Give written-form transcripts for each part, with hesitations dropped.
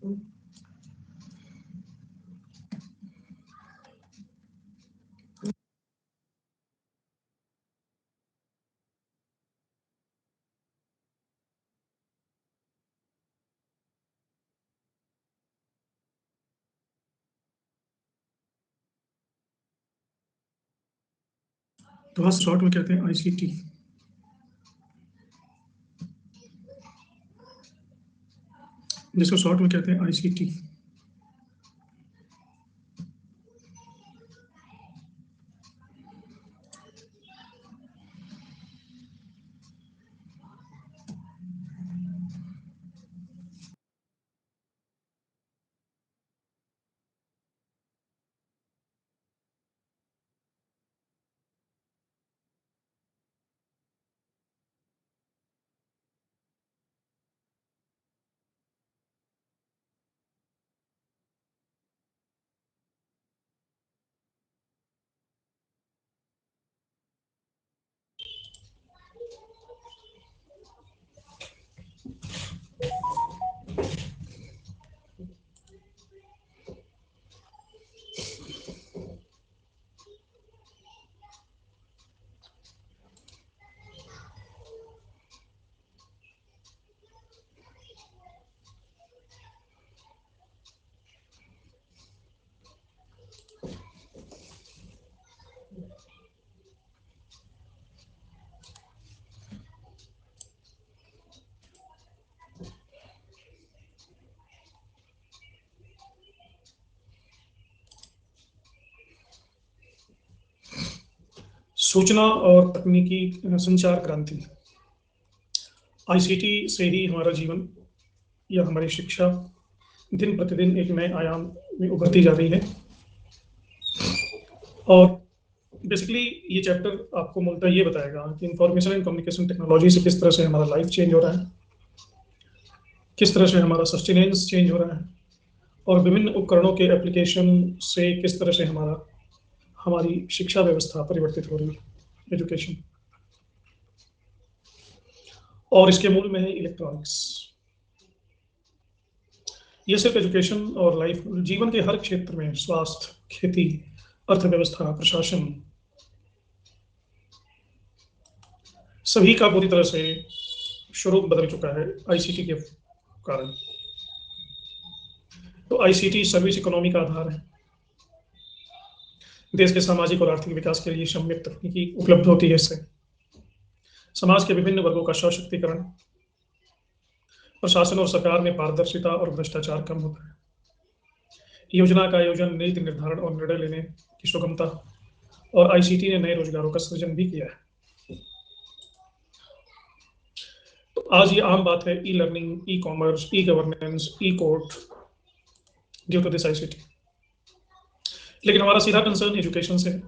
तो हाँ, शॉर्ट में कहते हैं आईसीटी। जिसको शॉर्ट में कहते हैं आईसीटी। सूचना और तकनीकी संचार क्रांति। आईसीटी से ही हमारा जीवन या हमारी शिक्षा दिन प्रतिदिन एक नए आयाम में उभरती जा रही है। और बेसिकली ये चैप्टर आपको मूलतः ये बताएगा कि इंफॉर्मेशन एंड कम्युनिकेशन टेक्नोलॉजी से किस तरह से हमारा लाइफ चेंज हो रहा है, किस तरह से हमारा सस्टेनेंस चेंज हो रहा है, और विभिन्न उपकरणों के एप्लीकेशन से किस तरह से हमारी शिक्षा व्यवस्था परिवर्तित हो रही है, एजुकेशन। और इसके मूल में है इलेक्ट्रॉनिक्स। ये सिर्फ एजुकेशन और लाइफ, जीवन के हर क्षेत्र में, स्वास्थ्य, खेती, अर्थव्यवस्था, प्रशासन, सभी का पूरी तरह से स्वरूप बदल चुका है आईसीटी के कारण। तो आईसीटी सर्विस इकोनॉमी का आधार है। देश के सामाजिक और आर्थिक विकास के लिए सम्यक तकनीकी उपलब्ध होती है। इससे समाज के विभिन्न वर्गों का सशक्तिकरण, प्रशासन और सरकार में पारदर्शिता और भ्रष्टाचार कम होता है। योजना का आयोजन, नीति निर्धारण और निर्णय लेने की सुगमता, और आईसीटी ने नए रोजगारों का सृजन भी किया है। तो आज ये आम बात है, e learning, e commerce, e governance, e court, due to this ICT. लेकिन हमारा सीधा कंसर्न एजुकेशन से है।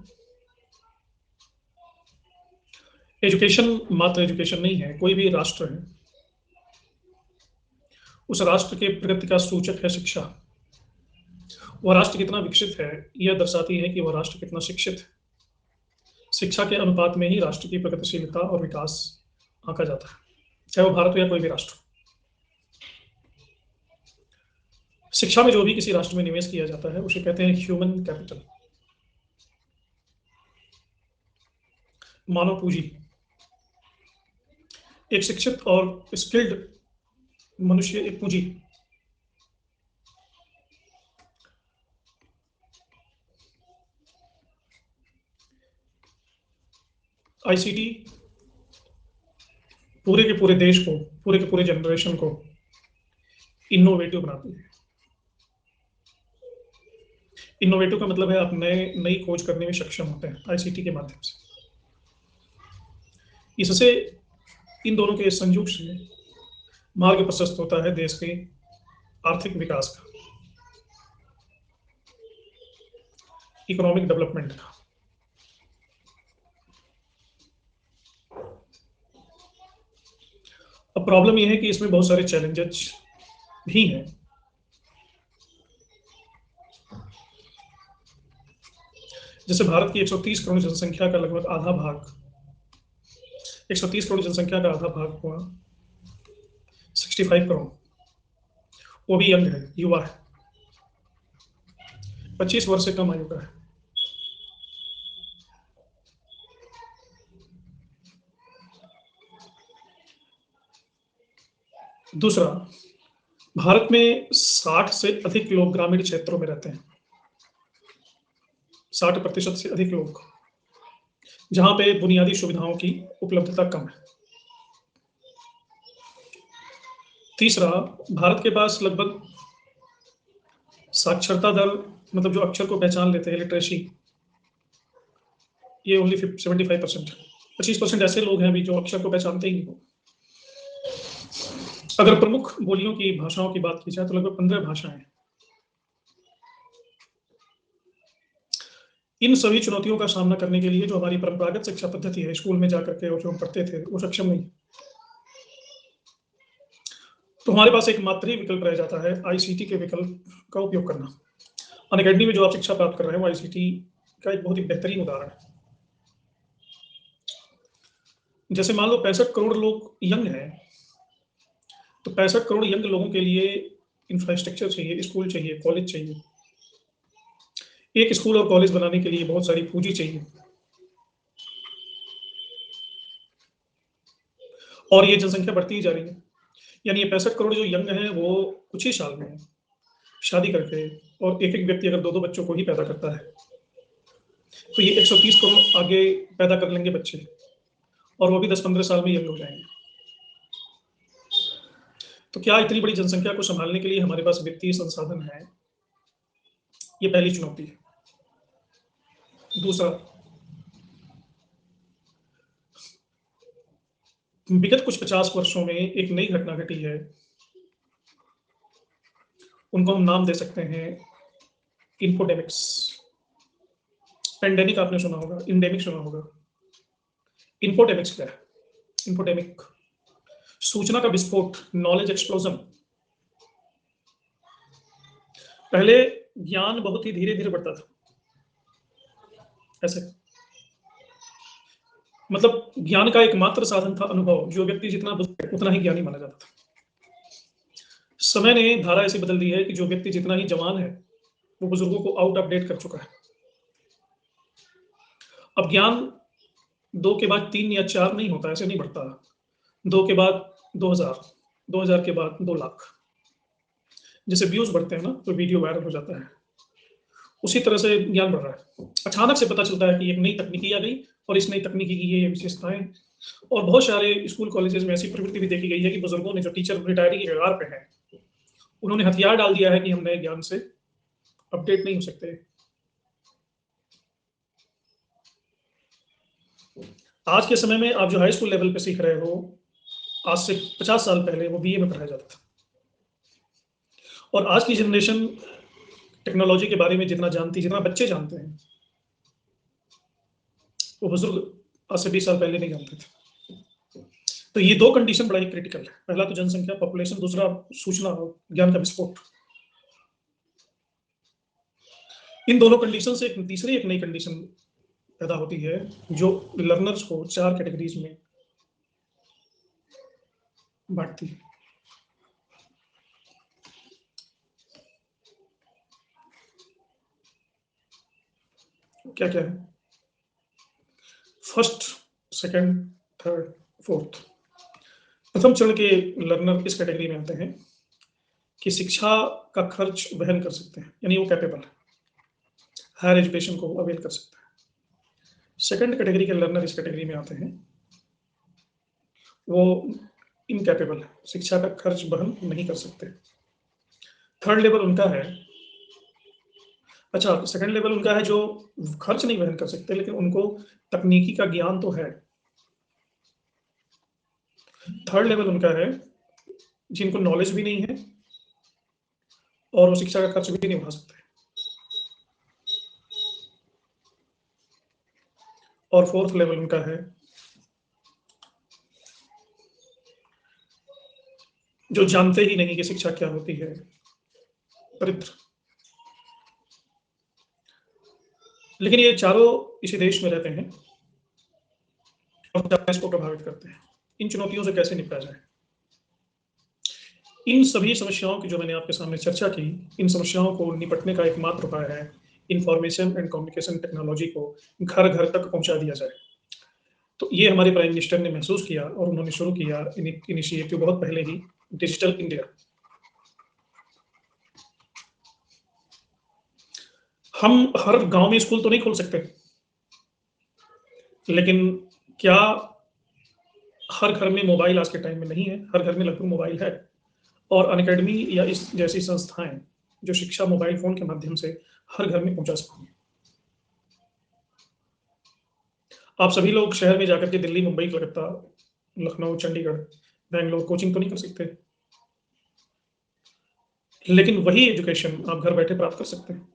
एजुकेशन मात्र एजुकेशन नहीं है। कोई भी राष्ट्र है, उस राष्ट्र के प्रगति का सूचक है शिक्षा। वह राष्ट्र कितना विकसित है, यह दर्शाती है कि वह राष्ट्र कितना शिक्षित है। शिक्षा के अनुपात में ही राष्ट्र की प्रगतिशीलता और विकास आंका जाता है, चाहे वो भारत हो या कोई भी राष्ट्र। शिक्षा में जो भी किसी राष्ट्र में निवेश किया जाता है उसे कहते हैं ह्यूमन कैपिटल, मानव पूंजी। एक शिक्षित और स्किल्ड मनुष्य एक पूंजी। आईसीटी पूरे के पूरे देश को, पूरे के पूरे जनरेशन को इनोवेटिव बनाती है। इनोवेटिव का मतलब है आप नई खोज करने में सक्षम होते हैं आईसीटी के माध्यम से। इससे इन दोनों के संयोग से मार्ग प्रशस्त होता है देश के आर्थिक विकास का, इकोनॉमिक डेवलपमेंट का। अब प्रॉब्लम यह है कि इसमें बहुत सारे चैलेंजेस भी हैं। जैसे भारत की 130 करोड़ जनसंख्या का लगभग आधा भाग, 130 करोड़ जनसंख्या का आधा भाग हुआ 65 करोड़, वो भी यंग है, युवा है, 25 वर्ष से कम आयु का है। दूसरा, भारत में 60 से अधिक लोग ग्रामीण क्षेत्रों में रहते हैं, 60% से अधिक लोग, जहां पे बुनियादी सुविधाओं की उपलब्धता कम है। तीसरा, भारत के पास लगभग साक्षरता दर, मतलब जो अक्षर को पहचान लेते हैं, लिटरेसी, ये ओनली 75%। 25% ऐसे लोग हैं अभी जो अक्षर को पहचानते ही नहीं हो। अगर प्रमुख बोलियों की भाषाओं की बात की जाए तो लगभग 15 भाषाएं हैं। इन सभी चुनौतियों का सामना करने के लिए जो हमारी परंपरागत शिक्षा पद्धति है, स्कूल में जाकर के और जो हम पढ़ते थे, वो सक्षम नहीं। तो हमारे पास एक मात्र ही विकल्प रह जाता है, आईसीटी के विकल्प का उपयोग करना। अनअकैडमी में जो आप शिक्षा प्राप्त कर रहे हैं वो आईसीटी का एक बहुत ही बेहतरीन उदाहरण है। जैसे मान लो 65 करोड़ लोग यंग हैं, तो 65 करोड़ यंग लोगों के लिए इंफ्रास्ट्रक्चर चाहिए, स्कूल चाहिए, कॉलेज चाहिए। एक स्कूल और कॉलेज बनाने के लिए बहुत सारी पूंजी चाहिए, और ये जनसंख्या बढ़ती ही जा रही है। यानी ये 65 करोड़ जो यंग हैं वो कुछ ही साल में शादी करके, और एक एक व्यक्ति अगर 2-2 बच्चों को ही पैदा करता है, तो ये 130 करोड़ आगे पैदा कर लेंगे बच्चे, और वो भी 10-15 साल में यंग हो जाएंगे। तो क्या इतनी बड़ी जनसंख्या को संभालने के लिए हमारे पास वित्तीय संसाधन है? ये पहली चुनौती है। दूसरा, विगत कुछ 50 वर्षों में एक नई घटना घटी है, उनको हम नाम दे सकते हैं इन्फोडेमिक्स। पेंडेमिक आपने सुना होगा, इंडेमिक सुना होगा। इन्फोडेमिक्स क्या है? इन्फोडेमिक, सूचना का विस्फोट, नॉलेज एक्सप्लोजन। पहले ज्ञान बहुत ही धीरे धीरे बढ़ता था, ऐसे, मतलब ज्ञान का एकमात्र साधन था अनुभव। जो व्यक्ति जितना बुजुर्ग उतना ही ज्ञानी माना जाता था। समय ने धारा ऐसी बदल दी है कि जो व्यक्ति जितना ही जवान है वो बुजुर्गों को आउट ऑफ डेट कर चुका है। अब ज्ञान 2 के बाद 3 या 4 नहीं होता, ऐसे नहीं बढ़ता। 2 के बाद 2000, 2000 के बाद 2 लाख। जैसे व्यूज बढ़ते हैं ना, तो वीडियो वायरल हो जाता है, उसी तरह से ज्ञान बढ़ रहा है। अचानक से पता चलता है कि एक नई तकनीकी आ गई, और इस नई तकनीकी की ये विशेषताएं। और बहुत सारे स्कूल कॉलेजेस में ऐसी प्रवृत्ति भी देखी गई है कि बुजुर्गों ने, जो टीचर रिटायरी के कगार पे हैं, उन्होंने हथियार डाल दिया है कि हम नए ज्ञान से अपडेट नहीं हो सकते। आज के समय में आप जो हाई स्कूल लेवल पे सीख रहे हो, आज से 50 साल पहले वो बीए में पढ़ाया जाता था। और आज की जनरेशन टेक्नोलॉजी के बारे में जितना जानती, जितना बच्चे जानते हैं, वो बुजुर्ग आज से 20 साल पहले नहीं जानते थे। तो ये 2 कंडीशन बड़ा ही क्रिटिकल है। पहला तो जनसंख्या, पॉपुलेशन, दूसरा सूचना और ज्ञान का विस्फोट। इन दोनों कंडीशन से एक तीसरी, एक नई कंडीशन पैदा होती है, जो लर्नर्स को 4 कैटेगरीज में बांटती है। क्या क्या है? First, second, third, fourth. प्रथम चरण के लर्नर इस कैटेगरी में आते हैं कि शिक्षा का खर्च वहन कर सकते हैं, यानी वो कैपेबल है, हायर एजुकेशन को अवेल कर सकते हैं। सेकंड कैटेगरी के लर्नर इस कैटेगरी में आते हैं, वो इनकैपेबल है, शिक्षा का खर्च वहन नहीं कर सकते। थर्ड लेवल उनका है, अच्छा, सेकंड लेवल उनका है जो खर्च नहीं वहन कर सकते, लेकिन उनको तकनीकी का ज्ञान तो है। थर्ड लेवल उनका है जिनको नॉलेज भी नहीं है और वो शिक्षा का खर्च भी नहीं उठा सकते। और फोर्थ लेवल उनका है जो जानते ही नहीं कि शिक्षा क्या होती है, दरिद्र। लेकिन ये चारों इसी देश में रहते हैं और इसको प्रभावित करते हैं। इन चुनौतियों से कैसे निपटा जाए? इन सभी समस्याओं की जो मैंने आपके सामने चर्चा की, इन समस्याओं को निपटने का एकमात्र उपाय है इंफॉर्मेशन एंड कम्युनिकेशन टेक्नोलॉजी को घर घर तक पहुंचा दिया जाए। तो ये हमारे प्राइम मिनिस्टर ने महसूस किया और उन्होंने शुरू किया इनिशिएटिव बहुत पहले ही, डिजिटल इंडिया। हम हर गांव में स्कूल तो नहीं खोल सकते, लेकिन क्या हर घर में मोबाइल आज के टाइम में नहीं है? हर घर में लगभग मोबाइल है, और अनअकैडमी या इस जैसी संस्थाएं जो शिक्षा मोबाइल फोन के माध्यम से हर घर में पहुंचा सकती हैं। आप सभी लोग शहर में जाकर के दिल्ली, मुंबई, कलकत्ता, लखनऊ, चंडीगढ़, बैंगलोर कोचिंग तो नहीं कर सकते, लेकिन वही एजुकेशन आप घर बैठे प्राप्त कर सकते हैं।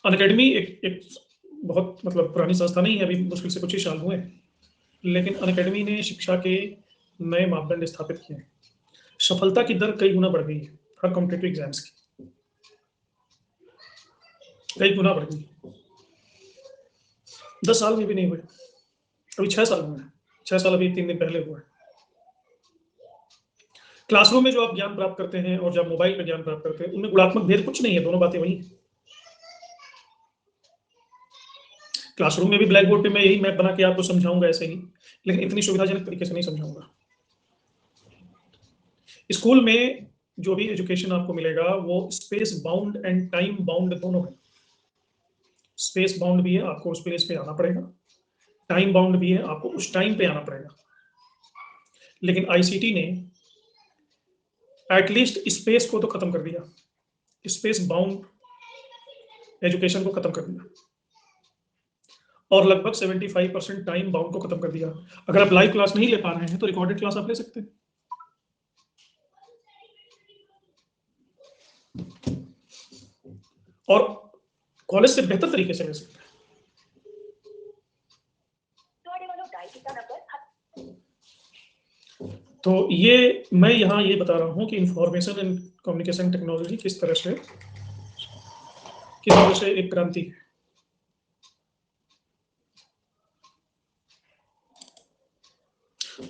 अनअकैडमी एक बहुत मतलब पुरानी संस्था नहीं है, अभी मुश्किल से कुछ ही साल हुए हैं, लेकिन अनअकैडमी ने शिक्षा के नए मापदंड स्थापित किए हैं। सफलता की दर कई गुना बढ़ गई है हर कॉम्पिटेटिव एग्जाम्स की, कई गुना बढ़ गई। 10 साल में भी नहीं हुए, अभी 6 साल हुए हैं। 6 साल अभी 3 दिन पहले हुआ है। क्लासरूम में जो आप ज्ञान प्राप्त करते हैं और जब मोबाइल पे ज्ञान प्राप्त करते हैं, उनमें गुणात्मक भेद कुछ नहीं है, दोनों बातें वही हैं। क्लासरूम में भी ब्लैक बोर्ड पे मैं यही मैप बना के आपको समझाऊंगा ऐसे ही, लेकिन इतनी सुविधाजनक तरीके से नहीं समझाऊंगा। स्कूल में जो भी एजुकेशन आपको मिलेगा वो space bound and time bound दोनों है। स्पेस बाउंड भी है, आपको उस प्लेस पे आना पड़ेगा, टाइम बाउंड भी है, आपको उस टाइम पे आना पड़ेगा। लेकिन आईसीटी ने एटलीस्ट स्पेस को तो खत्म कर दिया, स्पेस बाउंड एजुकेशन को खत्म कर दिया, और लगभग 75% टाइम बाउंड को खत्म कर दिया। अगर आप लाइव क्लास नहीं ले पा रहे हैं तो रिकॉर्डेड क्लास आप ले सकते हैं। और कॉलेज से बेहतर तरीके से ले सकते हैं। तो ये मैं यहाँ ये बता रहा हूँ कि इंफॉर्मेशन एंड कम्युनिकेशन टेक्नोलॉजी किस तरह से एक क्रांति है।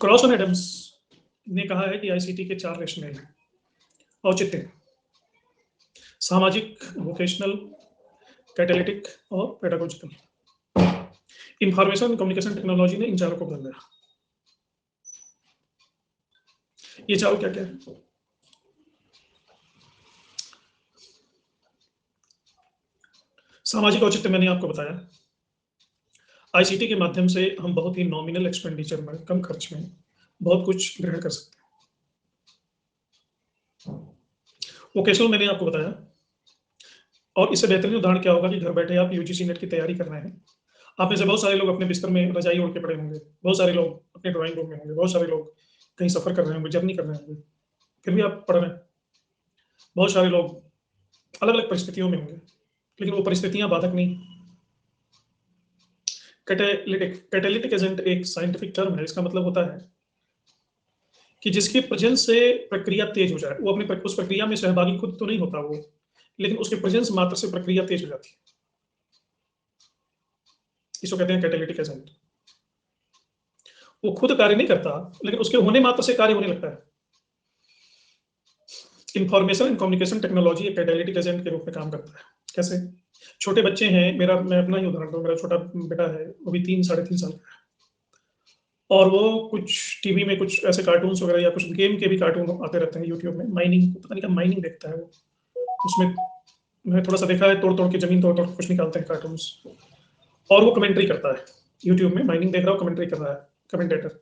क्रॉसन एडम्स ने कहा है कि आईसीटी के 4 रेशनल हैं: औचित्य, सामाजिक, वोकेशनल, कैटालिटिक और पेडागोजिकल। इंफॉर्मेशन कम्युनिकेशन टेक्नोलॉजी ने इन चारों को बदल दिया। ये चारों क्या क्या है? सामाजिक औचित्य मैंने आपको बताया। आईसीटी के माध्यम से हम बहुत ही नॉमिनल एक्सपेंडिचर में, कम खर्च में बहुत कुछ ग्रहण कर सकते हैं। वोकेशनल मैंने आपको बताया, और इससे बेहतरीन उदाहरण क्या होगा कि घर बैठे आप यूजीसी नेट की तैयारी कर रहे हैं। आप में से बहुत सारे लोग अपने बिस्तर में रजाई ओढ़ के पड़े होंगे, बहुत सारे लोग अपने ड्राइंग रूम में होंगे, बहुत सारे लोग कहीं सफर कर रहे होंगे, जर्नी कर रहे होंगे, फिर भी आप पढ़ रहे हैं। बहुत सारे लोग अलग अलग परिस्थितियों में होंगे, लेकिन वो परिस्थितियां बाधक नहीं। कैटालिटिक एजेंट एक साइंटिफिक टर्म है, इसका मतलब होता है कि जिसके प्रेजेंस से प्रक्रिया तेज हो जाए। वो अपने उस प्रक्रिया में सहभागी खुद तो नहीं होता वो, लेकिन उसके प्रेजेंस मात्र से प्रक्रिया तेज हो जाती है। इसको कहते हैं कैटालिटिक एजेंट। वो खुद कार्य नहीं करता, लेकिन उसके होने मात्र से कार्य होने लगता है। इंफॉर्मेशन एंड कम्युनिकेशन टेक्नोलॉजी एक कैटालिटिक एजेंट के रूप में काम करता है। कैसे? छोटे बच्चे हैं, मैं अपना ही उदाहरण दूं। मेरा छोटा बेटा है, वो भी 3-3.5 साल का है, और वो कुछ टीवी में कुछ ऐसे कार्टून्स वगैरह या कुछ गेम के भी कार्टून आते रहते हैं यूट्यूब में। माइनिंग, पता नहीं क्या माइनिंग देखता है वो, उसमें मैंने थोड़ा सा देखा है, तोड़ तोड़ के जमीन तोड़ तोड़ के कुछ निकालते हैं कार्टून्स, और वो कमेंट्री करता है यूट्यूब में। माइनिंग देख रहा हो, कमेंट्री कर रहा है कमेंटेटर,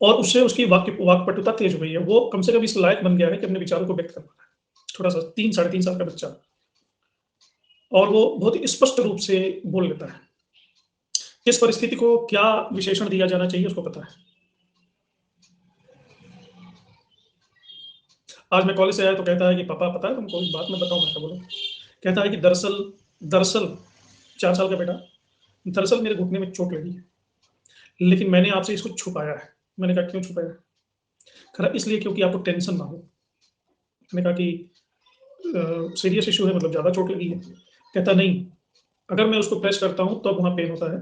और उससे उसकी वाक्पटुता तेज हो गई है। वो कम से कम इस लायक बन गया है कि अपने विचारों को व्यक्त कर पा रहा है। छोटा सा 3-3.5 साल का बच्चा, और वो बहुत ही स्पष्ट रूप से बोल लेता है। किस परिस्थिति को क्या विशेषण दिया जाना चाहिए उसको पता है। आज मैं कॉलेज से आया तो कहता है कि पापा पता है तुमको एक बात मैं बताऊं? मैं बोलो। कहता है कि दरअसल दरअसल 4 साल का बेटा, दरअसल मेरे घुटने में चोट लगी है, लेकिन मैंने आपसे इसको छुपाया है। मैंने कहा क्यों छुपाया? खरा इसलिए क्योंकि आपको टेंशन ना हो। मैंने कहा कि सीरियस इशू है, मतलब ज्यादा चोट लगी है? कहता नहीं, अगर मैं उसको प्रेस करता हूं तब वहां पेन होता है,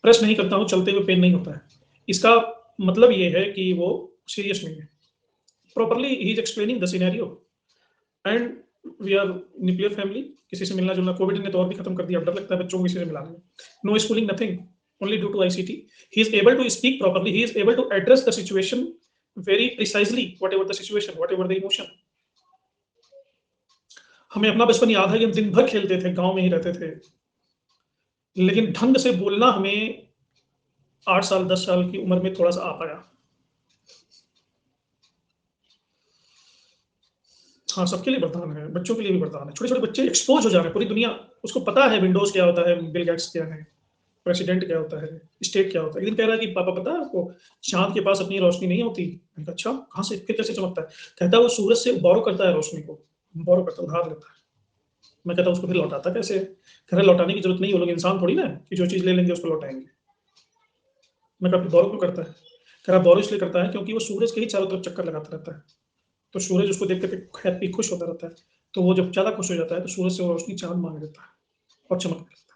प्रेस नहीं करता हूँ, चलते हुए पेन नहीं होता है। इसका मतलब ये है कि वो सीरियस नहीं है। Properly he is explaining the scenario and we are nuclear family, किसी से मिलना जुलना, कोविड ने तो और भी खत्म कर दिया, अब डर लगता है बच्चों को किसी से मिलाने में। No schooling, nothing, only due to ICT. He is able to speak properly. He is able to address the situation very precisely, whatever the situation, whatever the emotion. हमें अपना बचपन याद है कि हम दिन भर खेलते थे, गांव में ही रहते थे, लेकिन ढंग से बोलना हमें 8 साल 10 साल की उम्र में थोड़ा सा आ पाया। हाँ, सबके लिए वरदान है, बच्चों के लिए भी वरदान है। छोटे छोटे बच्चे एक्सपोज हो जा रहे हैं, पूरी दुनिया उसको पता है विंडोज क्या होता है, बिल गेट्स क्या है, प्रेसिडेंट क्या होता है, स्टेट क्या होता है। एक दिन कह रहा है कि पापा पता है आपको, चांद के पास अपनी रोशनी नहीं होती। मैंने कहा अच्छा, कहाँ से, फिर कैसे चमकता है? कहता है वो सूरज से बोरो करता है रोशनी को, बोरो करता है, उधार लेता है। मैं कहता उसको फिर लौटाता कैसे? कह रहा लौटाने की जरूरत नहीं, वो लोग इंसान थोड़ी ना कि जो चीज ले लेंगे उसको लौटाएंगे। मैं कहा बोरो क्यों करता है? कह रहा बोरो इसलिए करता है क्योंकि वो सूरज के ही चारों तरफ चक्कर लगाता रहता है, तो सूरज उसको देख करके हैप्पी खुश होता रहता है, तो वो जब ज्यादा खुश हो जाता है तो सूरज से वो रोशनी चांद मांग लेता है और चमकने लगता है।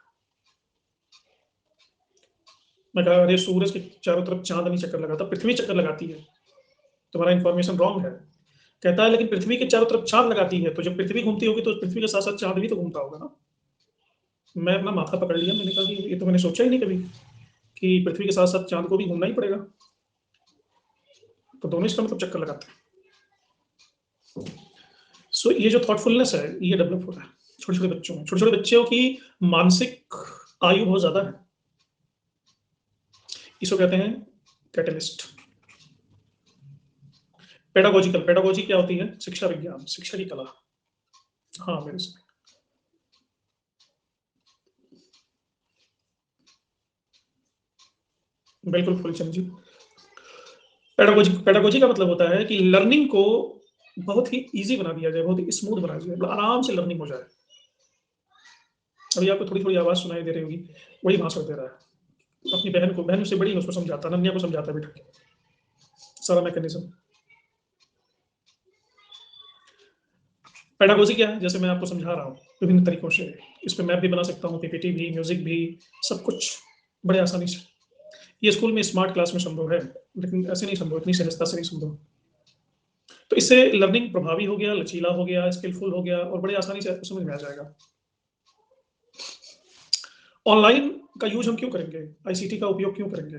मैं कहा अरे सूरज के चारों तरफ चांद नहीं चक्कर लगाता, पृथ्वी चक्कर लगाती है, तुम्हारा इन्फॉर्मेशन रॉन्ग है। कहता है लेकिन पृथ्वी के चारों तरफ चांद लगाती है, तो जब पृथ्वी घूमती होगी तो पृथ्वी के साथ साथ चांद भी तो घूमता होगा ना। मैं अपना माथा पकड़ लिया, मैंने कहा कि ये तो मैंने सोचा ही नहीं कभी कि पृथ्वी के साथ साथ चांद को भी घूमना ही पड़ेगा, तो दोनों इसका मतलब चक्कर लगाते हैं। सो ये जो थॉटफुलनेस है ये डेवलप हो रहा है छोटे छोटे बच्चों में। छोटे छोटे बच्चों की मानसिक आयु बहुत ज्यादा है, इसको कहते हैं कैटलिस्ट। पेडागोजिकल, पेडागोजी क्या होती है? शिक्षा विज्ञान, शिक्षा की कला। हाँ मेरे से बिल्कुल फुलचंद जी। पेडागोजी, पेडागोजी का मतलब होता है कि लर्निंग को बहुत ही इजी बना दिया जाए, बहुत ही स्मूथ बना दिया जाए, आराम से लर्निंग हो जाए। अभी आपको थोड़ी थोड़ी आवाज सुनाई दे रही होगी, वही भाषण दे रहा है अपनी बहन को, बहन उससे बड़ी है, उसको समझाता है, नन्या को समझाता है बेटा के सारा मैकेनिज्म। पेडागोजी क्या है? जैसे मैं आपको समझा रहा हूँ विभिन्न तरीकों से, इस पे मैप भी बना सकता हूँ, पीपीटी भी, म्यूजिक भी, सब कुछ बड़े आसानी से। ये स्कूल में स्मार्ट क्लास में संभव है, लेकिन ऐसे नहीं संभव, इतनी सहजता से नहीं संभव। तो इससे लर्निंग प्रभावी हो गया, लचीला हो गया, स्किलफुल हो गया और बड़े आसानी से आपको समझ में आ जाएगा। ऑनलाइन का यूज हम क्यों करेंगे? आईसीटी का उपयोग क्यों करेंगे?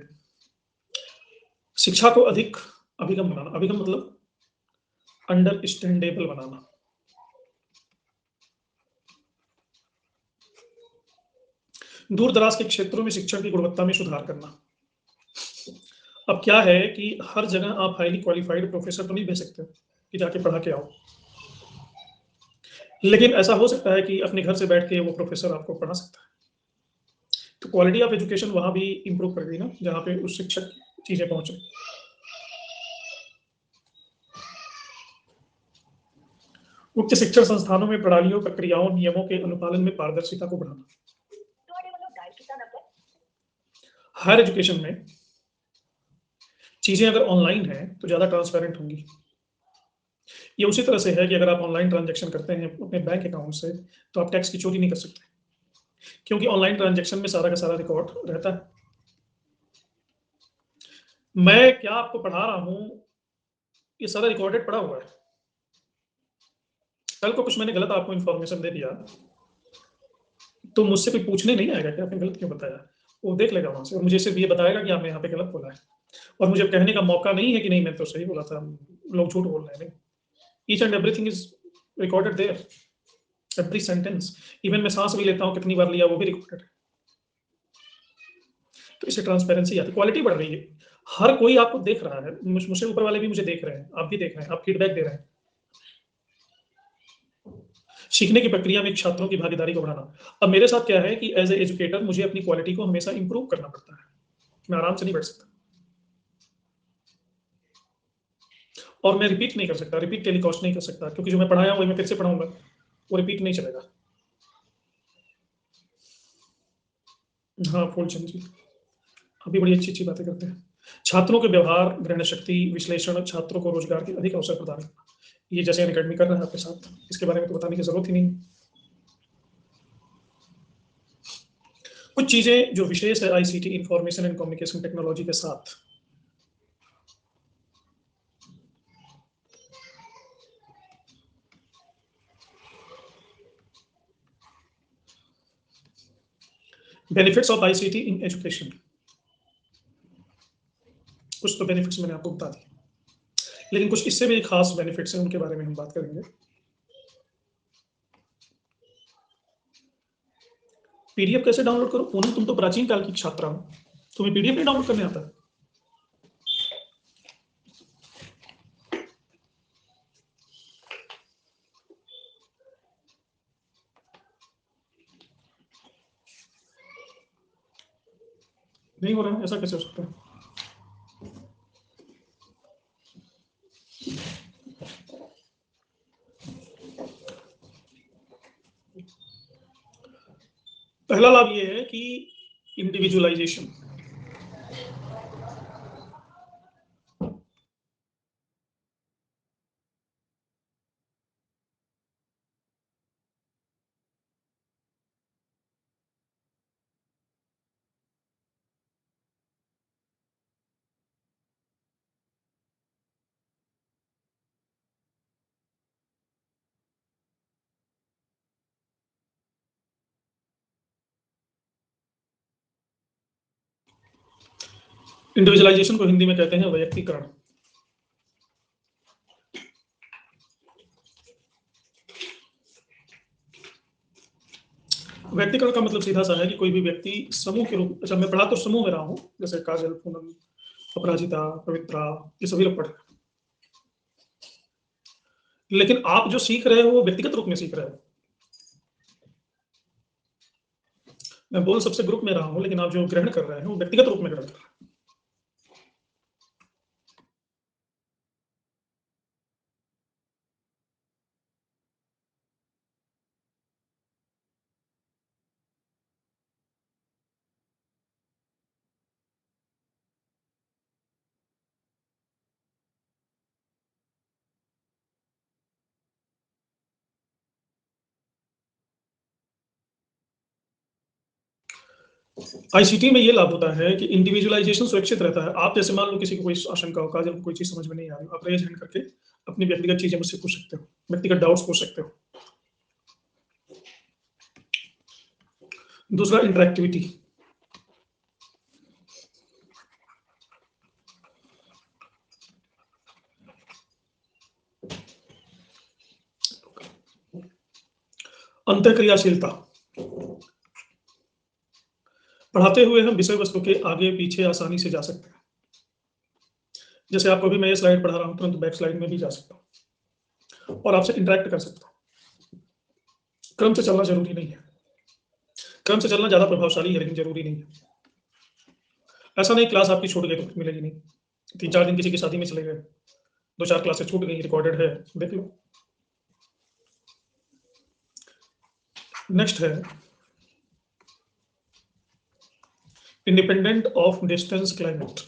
शिक्षा को अधिक अभिगम बनाना, अभिगम मतलब अंडरस्टैंडेबल बनाना। दूर दराज के क्षेत्रों में शिक्षण की गुणवत्ता में सुधार करना। अब क्या है कि हर जगह आप हाईली क्वालिफाइड प्रोफेसर तो नहीं भेज सकते कि जाके पढ़ा के आओ, लेकिन ऐसा हो सकता है कि अपने घर से बैठ के वो प्रोफेसर आपको पढ़ा सकता है। तो क्वालिटी ऑफ एजुकेशन वहां भी इंप्रूव कर गई ना, जहाँ पे उस शिक्षक चीजें पहुंचे। उच्च शिक्षण संस्थानों में प्रणालियों, प्रक्रियाओं, नियमों के अनुपालन में पारदर्शिता को बढ़ाना। हायर एजुकेशन में चीजें अगर ऑनलाइन है तो ज्यादा ट्रांसपेरेंट होंगी। ये उसी तरह से है कि अगर आप ऑनलाइन ट्रांजेक्शन करते हैं अपने बैंक अकाउंट से तो आप टैक्स की चोरी नहीं कर सकते, क्योंकि ऑनलाइन ट्रांजेक्शन में सारा का सारा रिकॉर्ड रहता है। मैं क्या आपको पढ़ा रहा हूं, ये सारा रिकॉर्डेड पड़ा हुआ है। कल को कुछ मैंने गलत आपको इन्फॉर्मेशन दे दिया तो मुझसे कोई पूछने नहीं आएगा कि आपने गलत क्यों बताया, वो देख लेगा वहां से और मुझे सिर्फ ये बताएगा कि आपने यहाँ पे गलत बोला है, और मुझे कहने का मौका नहीं है कि नहीं मैं तो सही बोला था, लोग झूठ बोल रहे हैं। नहीं, each and everything is recorded there, every sentence. Even मैं सांस भी लेता हूँ कितनी बार लिया वो भी रिकॉर्डेड है। तो इससे ट्रांसपेरेंसी आती, क्वालिटी बढ़ रही है। हर कोई आपको देख रहा है, मुझसे ऊपर वाले भी मुझे देख रहे हैं, आप भी देख रहे हैं, आप फीडबैक दे रहे हैं। सीखने की प्रक्रिया में छात्रों की भागीदारी को बढ़ाना। अब मेरे साथ क्या है कि एज ए एजुकेटर मुझे अपनी क्वालिटी को हमेशा इंप्रूव करना पड़ता है, मैं आराम से नहीं बैठ सकता और मैं रिपीट नहीं कर सकता, रिपीट टेलीकास्ट नहीं कर सकता, क्योंकि जो मैं पढ़ाया वही मैं फिर से पढ़ाऊंगा, वो रिपीट नहीं चलेगा। हाँ फूलचंद जी अभी बड़ी अच्छी अच्छी बातें करते हैं। छात्रों के व्यवहार, ग्रहण शक्ति, विश्लेषण, छात्रों को रोजगार के अधिक अवसर प्रदान करना। ये जैसे अकेडमी कर रहा है आपके साथ, इसके बारे में तो बताने की जरूरत ही नहीं। कुछ चीजें जो विशेष है ICT information and communication technology के साथ। Benefits of ICT in education, कुछ तो बेनिफिट्स मैंने आपको बता दिए, लेकिन कुछ इससे भी खास बेनिफिट्स हैं, उनके बारे में हम बात करेंगे। पीडीएफ कैसे डाउनलोड करो? पूनम, तुम तो प्राचीन काल की छात्रा हो, तुम्हें पीडीएफ नहीं डाउनलोड करने आता? नहीं हो रहा है? ऐसा कैसे हो सकता है? पहला लाभ ये है कि इंडिविजुअलाइजेशन, इंडिविजुअलाइजेशन को हिंदी में कहते हैं वैयक्तिकरण। व्यक्तिकरण का मतलब सीधा सा है कि कोई भी व्यक्ति समूह के रूप, अच्छा मैं पढ़ा तो समूह में रहा हूँ, जैसे काजल, पूनम, अपराजिता, पवित्रा, ये सभी लोग पढ़ रहे हैं, लेकिन आप जो सीख रहे हो वो व्यक्तिगत रूप में सीख रहे हो। मैं बोल सबसे ग्रुप में रहा हूँ, लेकिन आप जो ग्रहण कर रहे हैं वो व्यक्तिगत रूप में ग्रहण कर रहे हैं। आईसीटी में ये लाभ होता है कि इंडिविजुअलाइजेशन सुरक्षित रहता है। आप जैसे मान लो किसी को कोई आशंका हो, काजल को कोई चीज समझ में नहीं आ रही, आप रेज हैंड करके अपनी व्यक्तिगत चीजें मुझसे पूछ सकते हो, व्यक्तिगत डाउट्स पूछ सकते हो। दूसरा, इंटरेक्टिविटी, अंतःक्रियाशीलता, पढ़ाते हुए हम विषय वस्तु के आगे पीछे आसानी से जा सकते हैं। जैसे आपको भी मैं ये स्लाइड पढ़ा रहा हूँ, तुरंत बैक स्लाइड में भी जा सकता हूँ और आपसे इंटरेक्ट कर सकता हूँ। क्रम से चलना जरूरी नहीं है, क्रम से चलना ज्यादा प्रभावशाली है, लेकिन जरूरी नहीं है। ऐसा नहीं क्लास आपकी छूट गई तो मिलेगी नहीं, 3-4 दिन किसी की शादी में चले गए, 2-4 क्लासेस छूट गई, रिकॉर्डेड है, देख लो। नेक्स्ट है इंडिपेंडेंट ऑफ डिस्टेंस क्लाइमेट।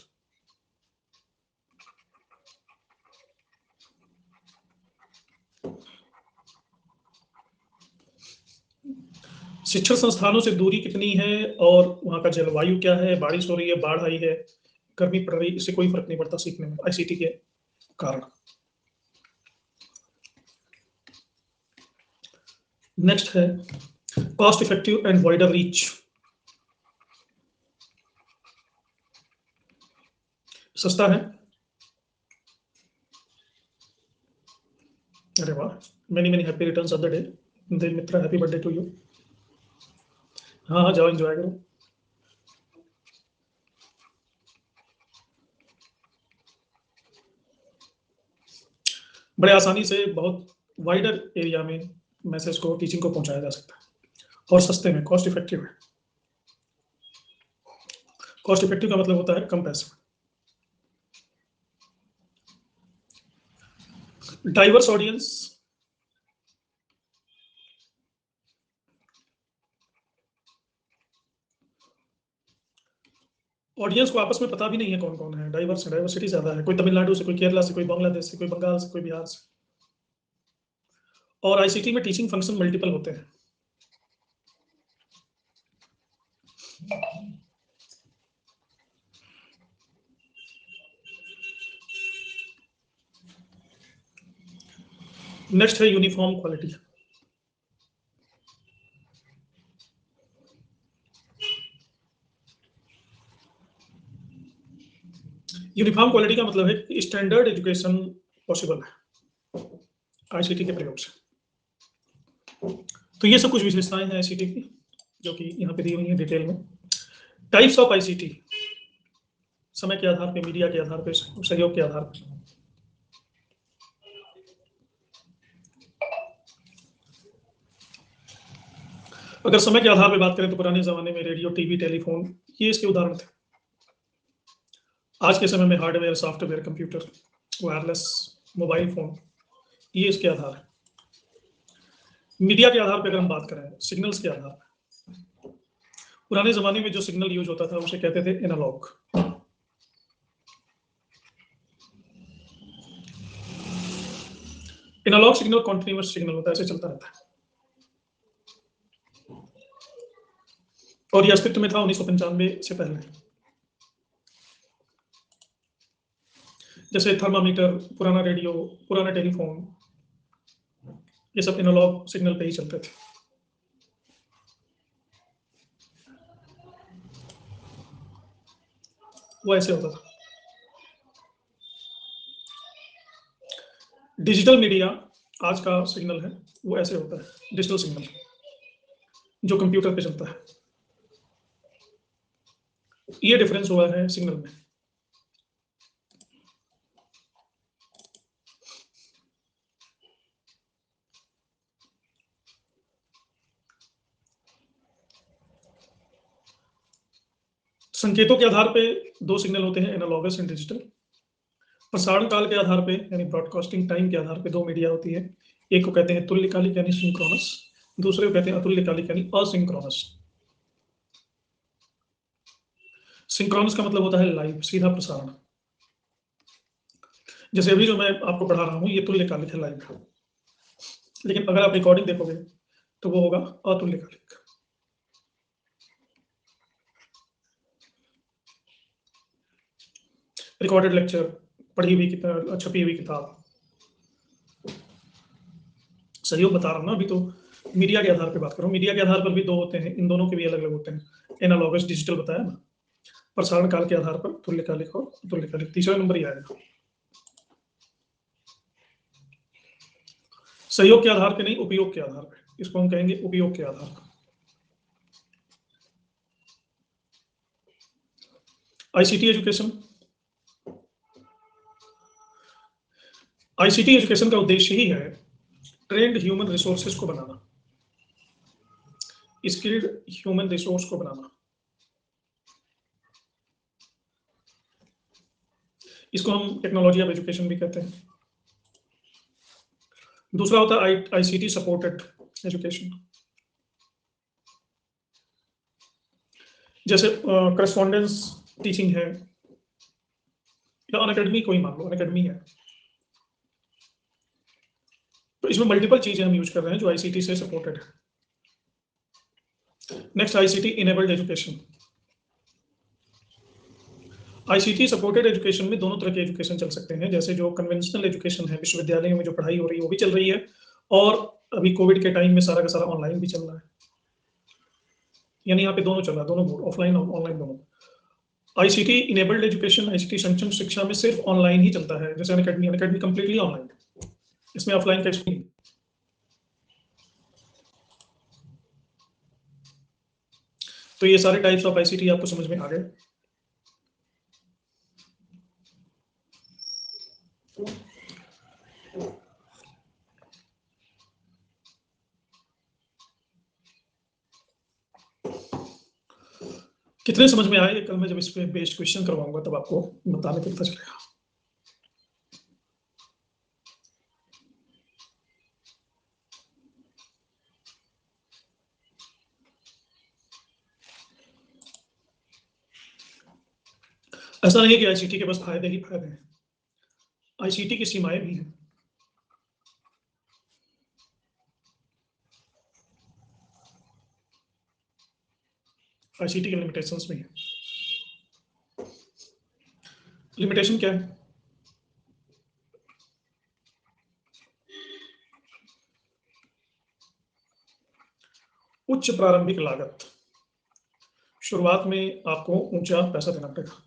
शिक्षण संस्थानों से दूरी कितनी है और वहां का जलवायु क्या है, बारिश हो रही है, बाढ़ आई है, गर्मी पड़ रही है, इससे कोई फर्क नहीं पड़ता सीखने में आईसीटी के कारण। नेक्स्ट है cost effective and wider reach, सस्ता है। अरे वाह, many many happy returns of the day, दिल मित्रा, हैप्पी बर्थडे टू यू। हाँ हाँ, जाओ एंजॉय करो। बड़े आसानी से बहुत वाइडर एरिया में मैसेज को, टीचिंग को पहुंचाया जा सकता है और सस्ते में, कॉस्ट इफेक्टिव है। कॉस्ट इफेक्टिव का मतलब होता है कम पैसे में। डाइवर्स ऑडियंस, ऑडियंस को आपस में पता भी नहीं है कौन कौन है, डाइवर्स है, डाइवर्सिटी ज्यादा है, कोई तमिलनाडु से, कोई केरला से, कोई बांग्लादेश से, कोई बंगाल से, कोई बिहार से। और आईसीटी में टीचिंग फंक्शन मल्टीपल होते हैं। नेक्स्ट है यूनिफॉर्म क्वालिटी। यूनिफॉर्म क्वालिटी का मतलब है कि स्टैंडर्ड एजुकेशन पॉसिबल है आईसीटी के प्रयोग से। तो ये सब कुछ विशेषताएं हैं आईसीटी की जो कि यहाँ पे दी हुई हैं डिटेल में। टाइप्स ऑफ आईसीटी, समय के आधार पे, मीडिया के आधार पे, सहयोग के आधार पे। अगर समय के आधार पे बात करें तो पुराने जमाने में रेडियो, टीवी, टेलीफोन, ये इसके उदाहरण थे। आज के समय में hardware, software, computer, wireless, mobile phone, ये इसके आधार है। मीडिया के आधार पर अगर हम बात करें, सिग्नल्स के आधार पर, पुराने जमाने में जो सिग्नल यूज होता था उसे कहते थे analog. Analog signal continuous signal होता है, ऐसे चलता रहता है। और ये अस्तित्व में था 1995 से पहले। जैसे थर्मामीटर, पुराना रेडियो, पुराना टेलीफोन, ये सब एनालॉग सिग्नल पे ही चलते थे। वो ऐसे होता था। डिजिटल मीडिया आज का सिग्नल है, वो ऐसे होता है, डिजिटल सिग्नल जो कंप्यूटर पे चलता है। ये डिफरेंस हुआ है सिग्नल में। संकेतों के आधार पे दो सिग्नल होते हैं, एनालॉगस एंड डिजिटल। प्रसारण काल के आधार पे यानी ब्रॉडकास्टिंग टाइम के आधार पे दो मीडिया होती है। एक को कहते हैं तुल्यकालिक यानी सिंक्रोनस, दूसरे को कहते हैं अतुल्यकालिक यानी असिंक्रोनस। सिंक्रोनस का मतलब होता है लाइव, सीधा प्रसारण। जैसे अभी जो मैं आपको पढ़ा रहा हूँ ये तुल्यकालिक है, लाइव है। लेकिन अगर आप रिकॉर्डिंग देखोगे तो वो होगा अतुल्यकालिक। रिकॉर्डेड लेक्चर, पढ़ी हुई किताब, छपी हुई किताब, सहयोग बता रहा हूँ ना अभी तो। मीडिया के आधार पर बात करो, मीडिया के आधार पर भी दो होते हैं, इन दोनों के भी अलग अलग होते हैं। एनालॉगस, डिजिटल बताया ना। प्रसारण काल के आधार पर तुल्यकालिक और अतुल्यकालिक, तीसरा नंबर ही आएगा। सहयोग के आधार पे नहीं, उपयोग के आधार पे, इसको हम कहेंगे उपयोग के आधार पर। आईसीटी एजुकेशन, आईसीटी एजुकेशन का उद्देश्य ही है ट्रेंड ह्यूमन रिसोर्सेज को बनाना, स्किल्ड ह्यूमन रिसोर्स को बनाना। इसको हम टेक्नोलॉजी ऑफ एजुकेशन भी कहते हैं। दूसरा होता है आईसीटी सपोर्टेड एजुकेशन। जैसे करस्पॉन्डेंस टीचिंग है या अनअकैडमी, कोई मान लो अनअकैडमी है, तो इसमें मल्टीपल चीजें हम यूज कर रहे हैं जो आईसीटी से सपोर्टेड है। Next, ICT enabled education. ICT supported education में दोनों तरह के एजुकेशन चल सकते हैं। जैसे जो कन्वेंशनल एजुकेशन है, विश्वविद्यालयों में जो पढ़ाई हो रही है वो भी चल रही है, और अभी कोविड के टाइम में सारा का सारा ऑनलाइन भी चल रहा है। यानी यहाँ पे दोनों चल रहा है, दोनों बोर्ड, ऑफलाइन और ऑनलाइन दोनों। आईसीटी इनेबल्ड एजुकेशन, आईसीटी सक्षम शिक्षा में सिर्फ ऑनलाइन ही चलता है। जैसे अनअकैडमी, अनअकैडमी कंप्लीटली ऑनलाइन, इसमें ऑफलाइन का नहीं। तो ये सारे टाइप्स ऑफ आईसीटी आपको समझ में आ गए। कितने समझ में आए, कल मैं जब इस पे बेस्ड क्वेश्चन करवाऊंगा तब आपको बताने को पता चलेगा। ऐसा नहीं है कि आईसीटी के बस फायदे ही फायदे हैं, आईसीटी की सीमाएं भी हैं। आईसीटी के लिमिटेशंस भी हैं। लिमिटेशन क्या है? उच्च प्रारंभिक लागत, शुरुआत में आपको ऊंचा पैसा देना पड़ेगा।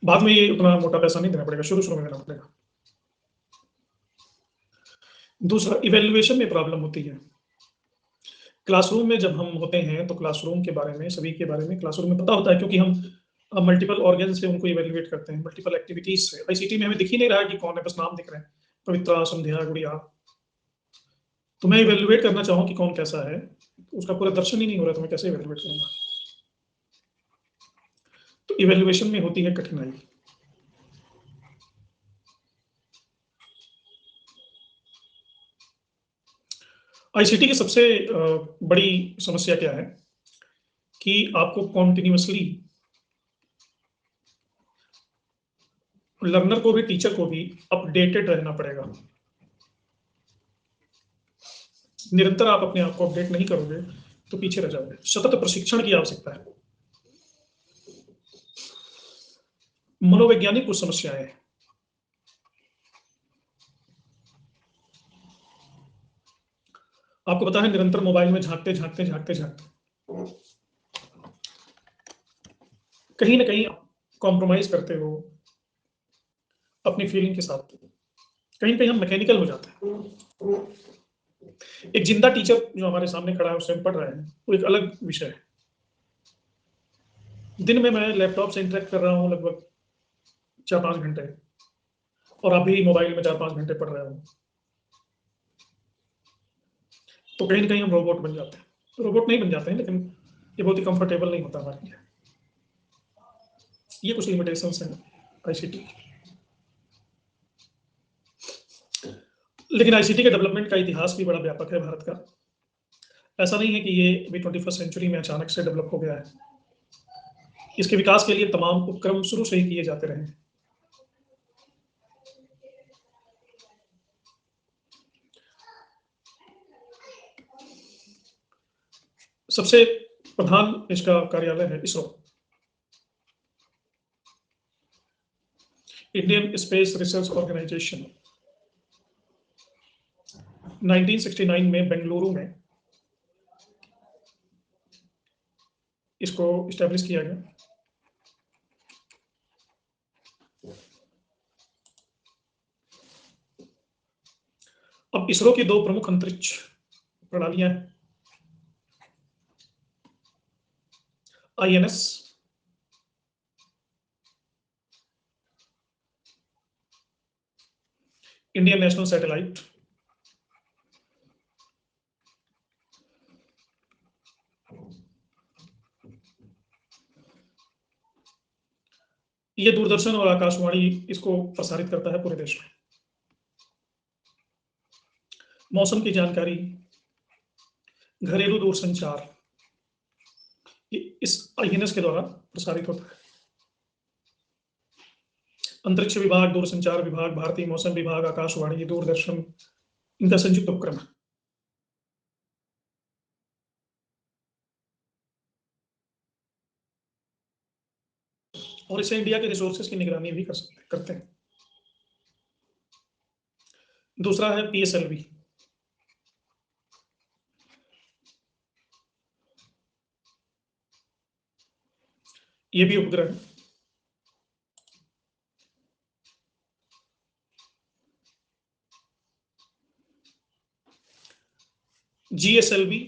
बाद में ये उतना मोटा पैसा नहीं देना पड़ेगा, शुरू शुरू में देना पड़ेगा। दूसरा, इवेल्युएशन में प्रॉब्लम होती है। क्लासरूम में जब हम होते हैं तो क्लासरूम के बारे में, सभी के बारे में क्लासरूम में पता होता है, क्योंकि हम मल्टीपल ऑर्गन से उनको इवेल्युएट करते हैं, मल्टीपल एक्टिविटीज से। आईसीटी में हमें दिख ही नहीं रहा है कि कौन है, बस नाम दिख रहे हैं, पवित्रा, संध्या, गुड़िया। तो मैं इवेल्युएट करना चाहूँ कि कौन कैसा है, उसका पूरा दर्शन ही नहीं हो रहा, तो मैं कैसे इवेल्युएट करूंगा? तो इवेल्युएशन में होती है कठिनाई। आईसीटी की सबसे बड़ी समस्या क्या है कि आपको कॉन्टिन्यूसली लर्नर को भी, टीचर को भी अपडेटेड रहना पड़ेगा। निरंतर आप अपने आप को अपडेट नहीं करोगे तो पीछे रह जाओगे। सतत प्रशिक्षण की आवश्यकता है। मनोवैज्ञानिक कुछ समस्याएं हैं। आपको पता है, निरंतर मोबाइल में झांकते झांकते झांकते झांकते कहीं ना कहीं कॉम्प्रोमाइज करते हो अपनी फीलिंग के साथ। कहीं कहीं हम मैकेनिकल हो जाते हैं। एक जिंदा टीचर जो हमारे सामने खड़ा है, उससे हम पढ़ रहे हैं, वो एक अलग विषय है। दिन में मैं लैपटॉप से इंटरेक्ट कर रहा हूँ लगभग 4-5 घंटे, और आप भी मोबाइल में 4-5 घंटे पढ़ रहे हो, तो कहीं ना कहीं हम रोबोट बन जाते हैं। रोबोट नहीं बन जाते हैं, लेकिन ये बहुत ही कंफर्टेबल नहीं होता हमारे लिए। ये कुछ लिमिटेशंस हैं आईसीटी। लेकिन आईसीटी के डेवलपमेंट का इतिहास भी बड़ा व्यापक है भारत का। ऐसा नहीं है कि ये अभी 21st सेंचुरी में अचानक से डेवलप हो गया है। इसके विकास के लिए तमाम उपक्रम शुरू से ही किए जाते रहे। सबसे प्रधान इसका कार्यालय है ISRO, Indian Space Research Organisation. 1969 में बेंगलुरु में इसको इस्टेब्लिश किया गया। अब इसरो की दो प्रमुख अंतरिक्ष प्रणालियां हैं, आईएनएस इंडियन नेशनल सैटेलाइट, ये दूरदर्शन और आकाशवाणी इसको प्रसारित करता है पूरे देश में। मौसम की जानकारी, घरेलू दूरसंचार, ये इस आईएनएस के द्वारा प्रसारित होता है। अंतरिक्ष विभाग, दूरसंचार विभाग, भारतीय मौसम विभाग, आकाशवाणी, दूरदर्शन, इनका संयुक्त उपक्रम है। और इसे इंडिया के रिसोर्सेज की निगरानी भी करते हैं। दूसरा है पीएसएलवी, ये भी उपग्रह है। जीएसएलवी,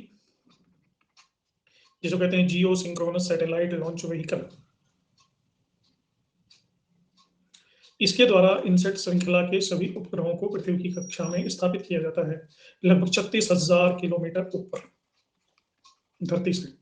जिसको कहते हैं जियो सिंक्रोनस सैटेलाइट लॉन्च व्हीकल, इसके द्वारा इनसेट श्रृंखला के सभी उपग्रहों को पृथ्वी की कक्षा में स्थापित किया जाता है, लगभग 36,000 किलोमीटर ऊपर धरती से।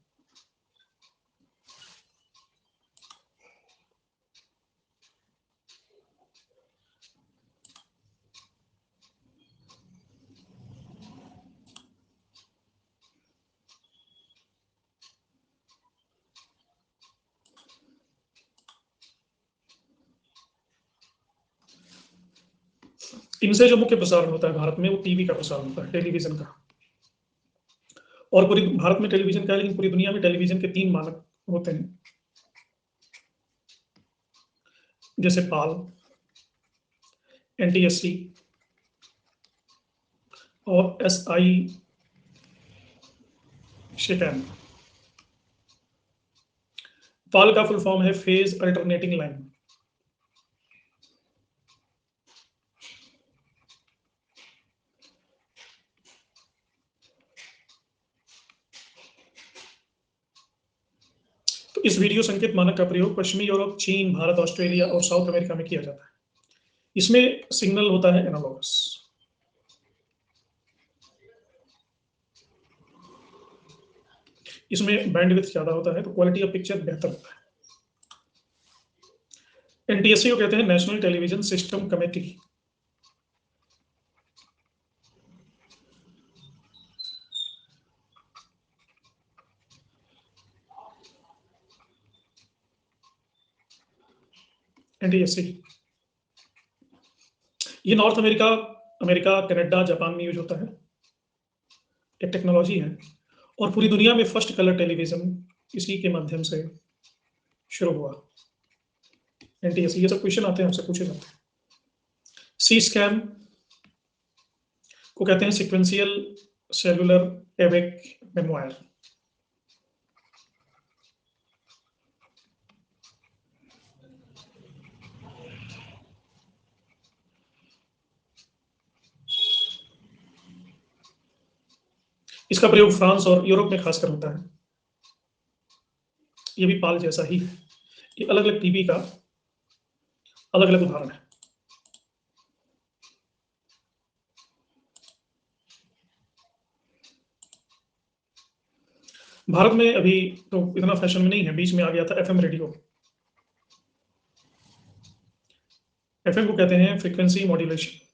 इनसे जो मुख्य प्रसारण होता है भारत में, वो टीवी का प्रसारण होता है, टेलीविजन का। और पूरी भारत में टेलीविजन का है, लेकिन पूरी दुनिया में टेलीविजन के 3 मानक होते हैं। जैसे पाल, एनटीएससी और एसआई शिपैन। पाल का फुल फॉर्म है फेज अल्टरनेटिंग लाइन। तो इस वीडियो संकेत मानक का प्रयोग पश्चिमी यूरोप, चीन, भारत, ऑस्ट्रेलिया और साउथ अमेरिका में किया जाता है। इसमें सिग्नल होता है एनालॉगस। इसमें बैंडविड्थ ज्यादा होता है तो क्वालिटी ऑफ पिक्चर बेहतर होता है। एनटीएससी को कहते हैं national television system committee. NTSC ये North America, America, Canada, Japan में यूज होता है। एक टेक्नोलॉजी है और पूरी दुनिया में फर्स्ट कलर टेलीविजन इसी के माध्यम से शुरू हुआ। एनटीएससी ये सब क्वेश्चन आते हैं, आपसे पूछे जाते हैं। सी स्कैम को कहते हैं सिक्वेंशियल सेलुलर एवेक मेमोयर। इसका प्रयोग फ्रांस और यूरोप में खासकर होता है। ये भी पाल जैसा ही है। ये अलग अलग टीवी का अलग अलग उदाहरण है। भारत में अभी तो इतना फैशन में नहीं है, बीच में आ गया था एफएम रेडियो। एफएम को कहते हैं फ्रीक्वेंसी मॉड्यूलेशन।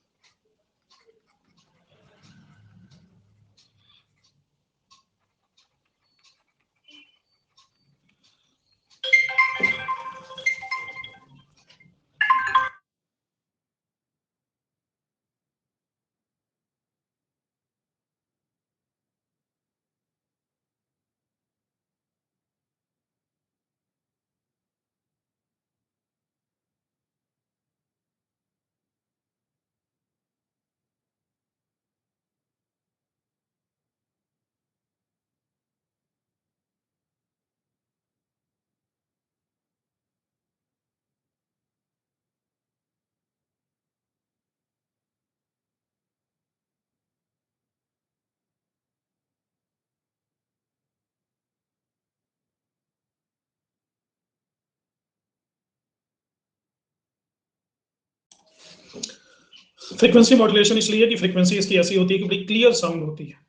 फ्रीक्वेंसी मॉड्यूलेशन इसलिए कि फ्रीक्वेंसी इसकी ऐसी होती है कि बड़ी क्लियर साउंड होती है।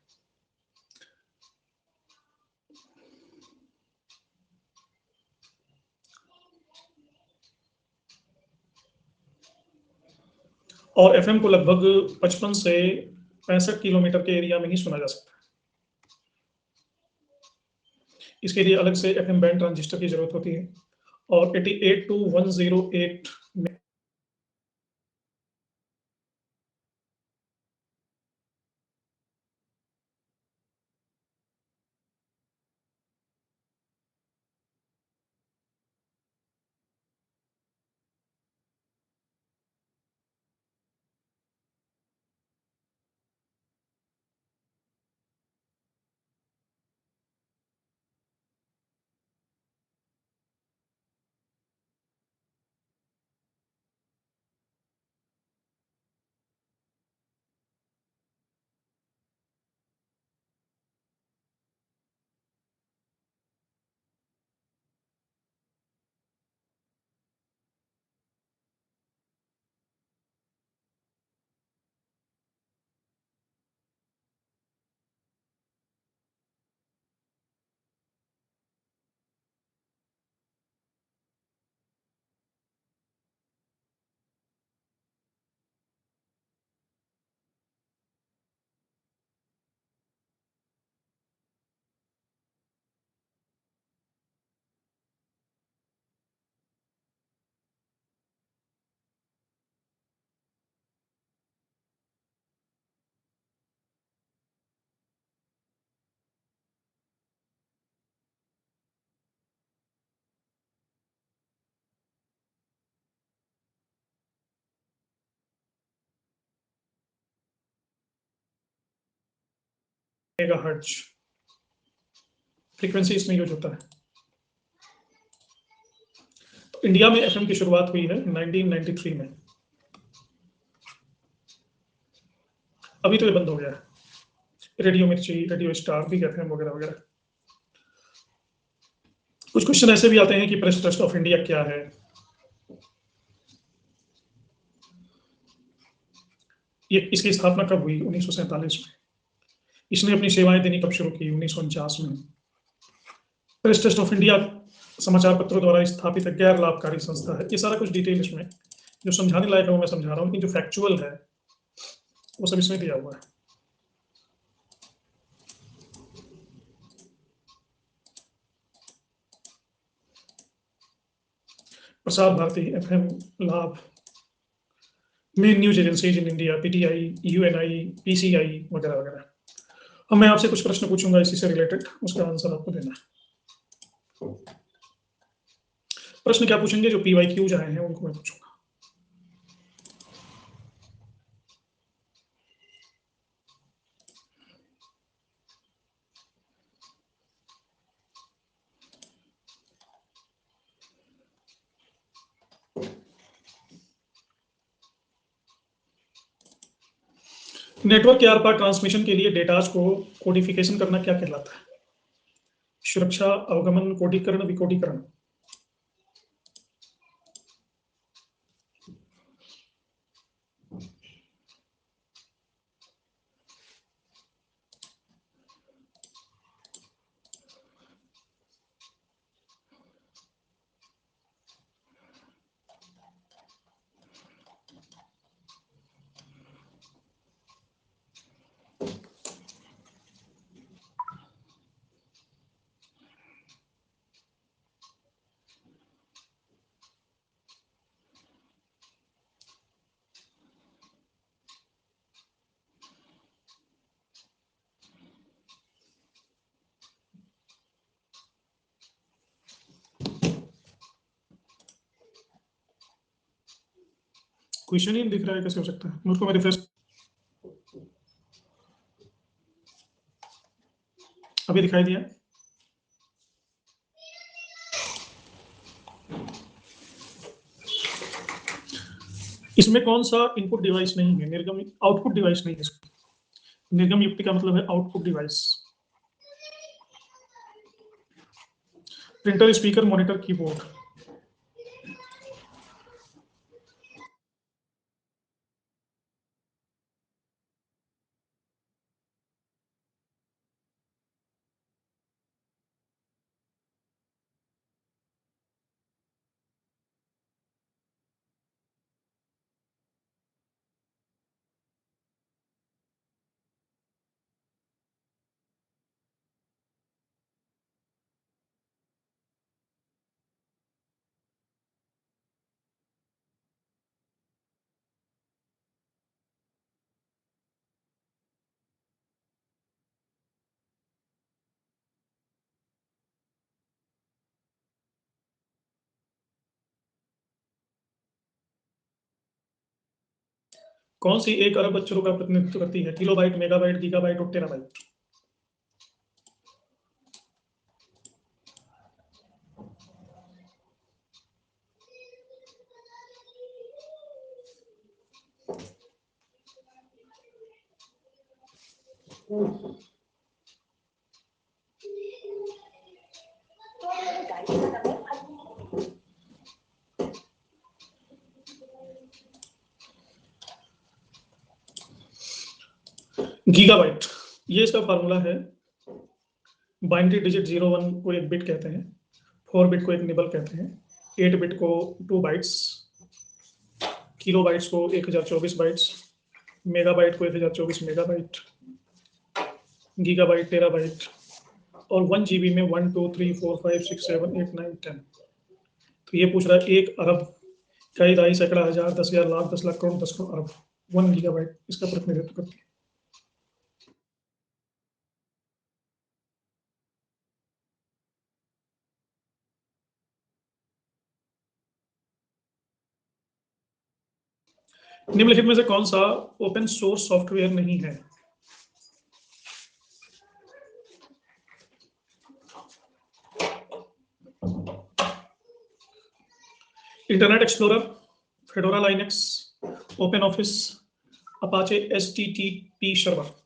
और एफएम को लगभग 55 से 65 किलोमीटर के एरिया में ही सुना जा सकता है। इसके लिए अलग से एफएम बैंड ट्रांजिस्टर की जरूरत होती है और 88 टू 108 में मेगाहर्ट्ज फ्रीक्वेंसी इसमें यूज होता है। तो इंडिया में एफएम की शुरुआत हुई है 1993 में। अभी तो ये बंद हो गया है। रेडियो मिर्ची, रेडियो स्टार भी कहते हैं, वगैरह वगैरह। कुछ क्वेश्चन ऐसे भी आते हैं कि प्रेस ट्रस्ट ऑफ इंडिया क्या है। ये इसकी स्थापना कब हुई? 1947 में। इसने अपनी सेवाएं देनी कब शुरू की? 1949 में। प्रेस ट्रस्ट ऑफ इंडिया समाचार पत्रों द्वारा स्थापित एक गैर लाभकारी संस्था है। ये सारा कुछ डिटेल इसमें जो समझाने लायक है वो मैं समझा रहा हूँ, लेकिन जो फैक्चुअल है वो सब इसमें दिया हुआ है। प्रसार भारती, एफएम, लाभ, main news agencies in India, PTI, Uni, PCI वगैरह वगैरह। अब मैं आपसे कुछ प्रश्न पूछूंगा इसी से रिलेटेड, उसका आंसर आपको देना है। प्रश्न क्या पूछेंगे? जो पीवाईक्यूज आए हैं उनको मैं पूछूंगा। नेटवर्क के आर पार ट्रांसमिशन के लिए डेटाज को कोडिफिकेशन करना क्या कहलाता है? सुरक्षा, अवगमन, कोडीकरण, विकोडीकरण। क्वेश्चन ही नहीं दिख रहा है, कैसे हो सकता है? मुझको मैं रिफ्रेश, अभी दिखाई दिया। इसमें कौन सा इनपुट डिवाइस नहीं है? निर्गम, आउटपुट डिवाइस नहीं है इसमें। निर्गम युक्ति का मतलब है output device. Printer, speaker, monitor, keyboard. कौन सी एक अरब अक्षरों का प्रतिनिधित्व करती है? किलोबाइट, मेगाबाइट, गीगाबाइट और टेराबाइट। गीगाबाइट, ये इसका फार्मूला है। बाइनरी डिजिट 01 को एक बिट कहते हैं, 4 बिट को एक निबल कहते हैं, 8 बिट को 2 बाइट्स, किलो बाइट्स को 1024 बाइट्स, मेगाबाइट को 1024 मेगाबाइट, गीगाबाइट, टेराबाइट, और 1 GB में 1 2 3 4 5 6 7 8 9 10। तो ये पूछ रहा है 1 अरब, कई, ढाई, सैकड़ा, हजार, 10,000, लाख, 10 लाख, करोड़, 10 करोड़, अरब। 1 गीगाबाइट इसका प्रतिनिधित्व करती है। निम्नलिखित में से कौन सा ओपन सोर्स सॉफ्टवेयर नहीं है? Internet explorer, fedora Linux, open office, Apache HTTP server.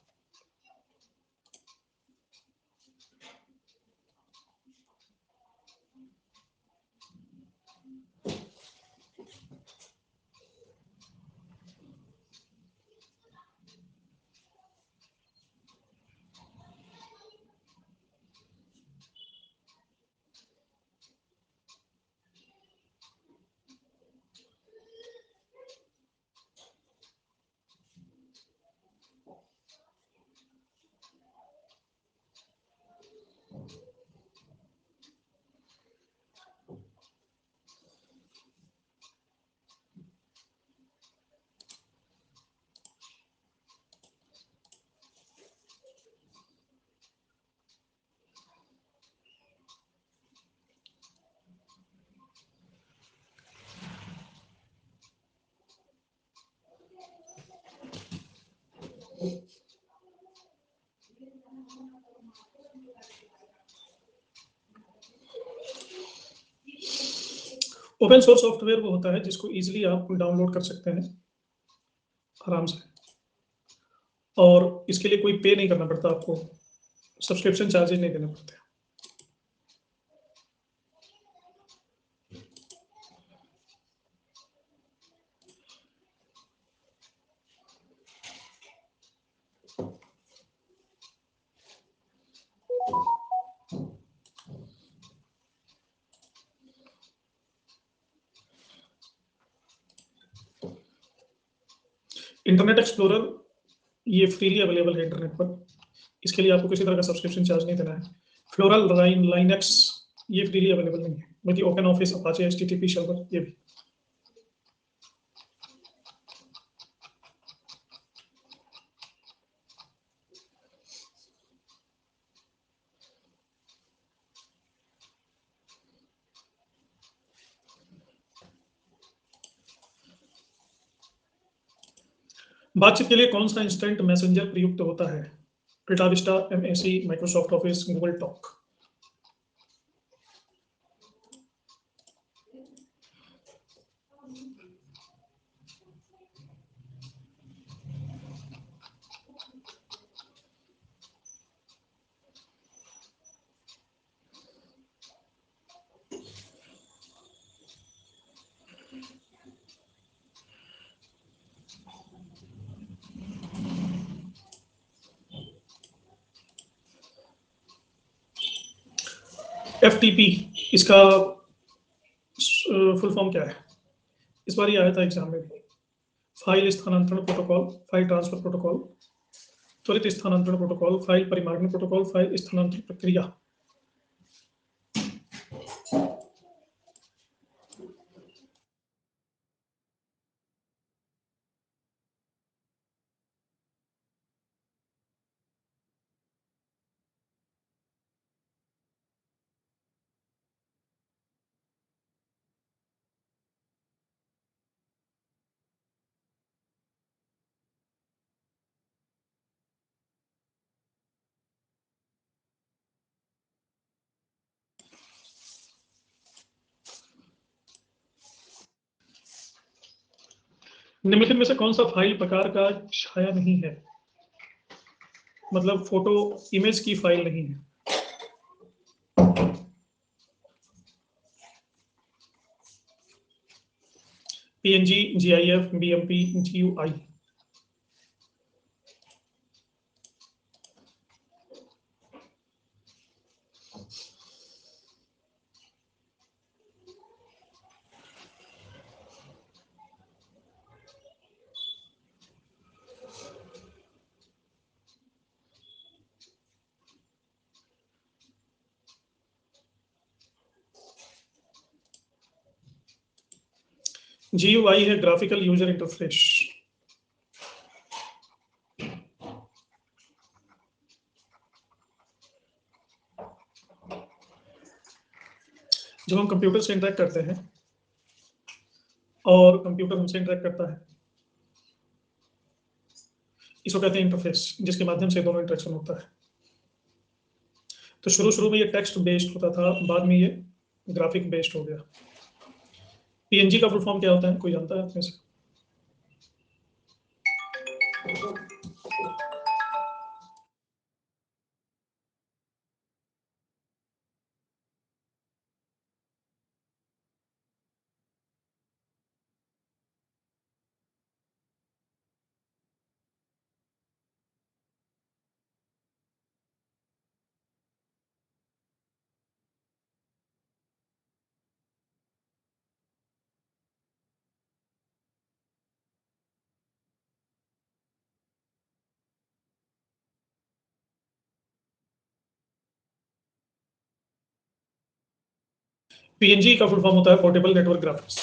Open source software वो होता है जिसको इजीली आप डाउनलोड कर सकते हैं आराम से, और इसके लिए कोई पे नहीं करना पड़ता आपको, सब्सक्रिप्शन चार्जेस नहीं देने पड़ते। इंटरनेट एक्सप्लोरर ये फ्रीली अवेलेबल है इंटरनेट पर, इसके लिए आपको किसी तरह का सब्सक्रिप्शन चार्ज नहीं देना है। फ्लोरा लाइनेक्स ये फ्रीली अवेलेबल नहीं है, बल्कि open office, Apache HTTP server ये भी। बातचीत के लिए कौन सा इंस्टेंट मैसेंजर प्रयुक्त होता है? AltaVista, MAC, Microsoft Office, Google Talk. FTP इसका फुल फॉर्म क्या है? इस बार ये आया था एग्जाम में भी। फाइल स्थानांतरण प्रोटोकॉल, फाइल ट्रांसफर प्रोटोकॉल, त्वरित स्थानांतरण प्रोटोकॉल, फाइल परिमार्जन प्रोटोकॉल, फाइल स्थानांतरण प्रक्रिया। निम्नलिखित में से कौन सा फाइल प्रकार का छाया नहीं है? मतलब फोटो इमेज की फाइल नहीं है। PNG, GIF, BMP, GUI। GUI है ग्राफिकल यूजर इंटरफेस। जब हम कंप्यूटर से इंटरेक्ट करते हैं और कंप्यूटर हमसे इंटरेक्ट करता है, इसको कहते हैं इंटरफेस, जिसके माध्यम से दोनों इंटरेक्शन होता है। तो शुरू शुरू में ये टेक्स्ट बेस्ड होता था, बाद में ये ग्राफिक बेस्ड हो गया। पीएनजी का फुल फॉर्म क्या होता है, कोई जानता है आपमें से? पीएनजी का फुल फॉर्म होता है पोर्टेबल नेटवर्क ग्राफिक्स।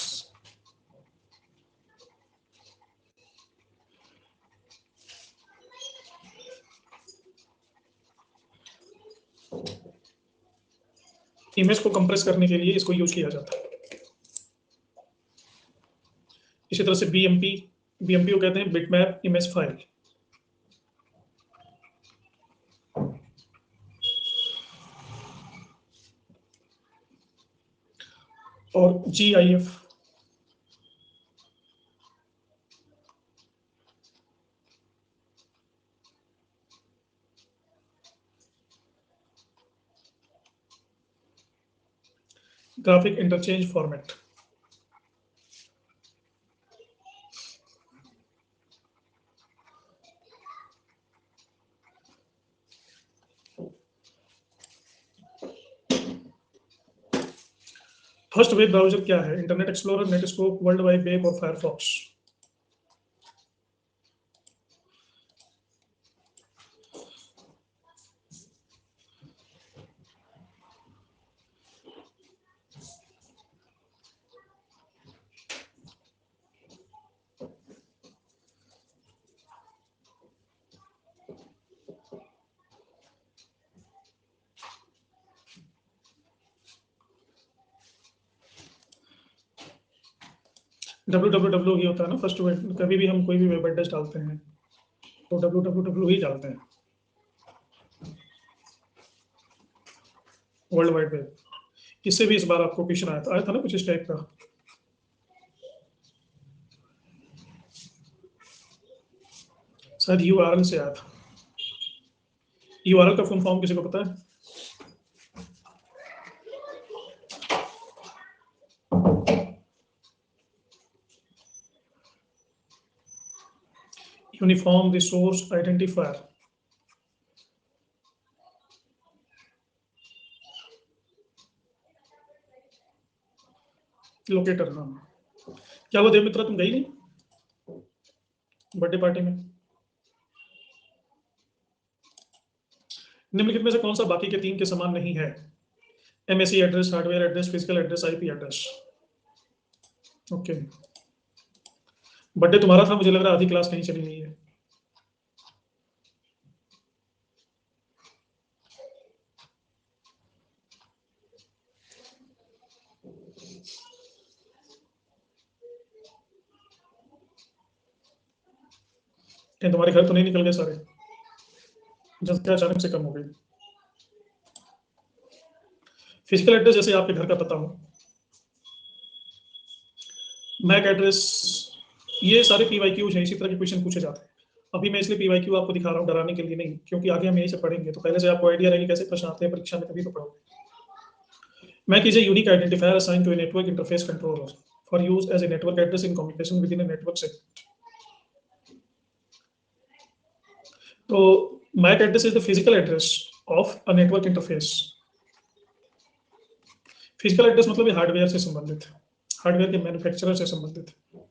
इमेज को कंप्रेस करने के लिए इसको यूज किया जाता है। इसी तरह से बीएमपी, बीएमपी को कहते हैं बिटमैप इमेज फाइल। और GIF, graphic interchange format. First web browser क्या है? Internet Explorer, Netscape, World Wide Web और फायरफॉक्स। www ही होता है ना फर्स्ट वेब। कभी भी हम कोई भी वेब एड्रेस डालते हैं तो www ही डालते हैं, वर्ल्ड वाइड वेब। इससे भी इस बार आपको क्वेश्चन आया था ना कुछ इस टाइप का। शायद यूआरएल से आया था। यूआरएल का फुल फॉर्म किसी को पता है? Uniform resource identifier, locator. हाँ, क्या वो देवमित्रा तुम गई नहीं बर्थडे पार्टी में? निम्नलिखित में से कौन सा बाकी के तीन के समान नहीं है? MSE address, hardware address, physical address, IP address. Okay, birthday तुम्हारा था, मुझे लग रहा है आधी क्लास कहीं चली गई है। कहीं तुम्हारे घर तो नहीं निकल गए सारे? जनसंख्या अचानक से कम हो गई। फिजिकल एड्रेस जैसे आपके घर का पता हो, मैक एड्रेस, ये सारे पीवाईक्यूज हैं, इसी तरह के क्वेश्चन पूछे जाते हैं। अभी मैं इसलिए पीवाईक्यू आपको दिखा रहा हूँ डराने के लिए नहीं, क्योंकि आगे हम यही से पढ़ेंगे तो पहले से आपको आइडिया रहेगी कैसे प्रश्न आते हैं परीक्षा में, तभी तो पढ़ोगे। MAC is a unique identifier assigned to a network interface controller for use as a network address in communication with in a network segment. तो MAC address is the physical address of a network interface. Physical address मतलब ये hardware से संबंधित है, hardware के manufacturer से संबंधित है।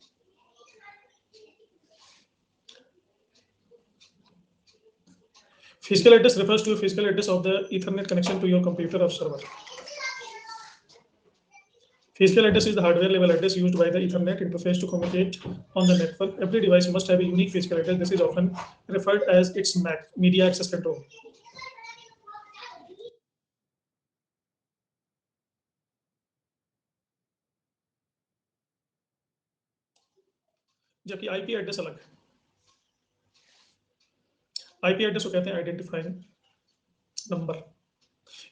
Physical address refers to a physical address of the Ethernet connection to your computer or server. Physical address is the hardware level address used by the Ethernet interface to communicate on the network. Every device must have a unique physical address. This is often referred as its MAC, Media Access Control. जबकि IP address अलग है। IP address को कहते हैं identifying number.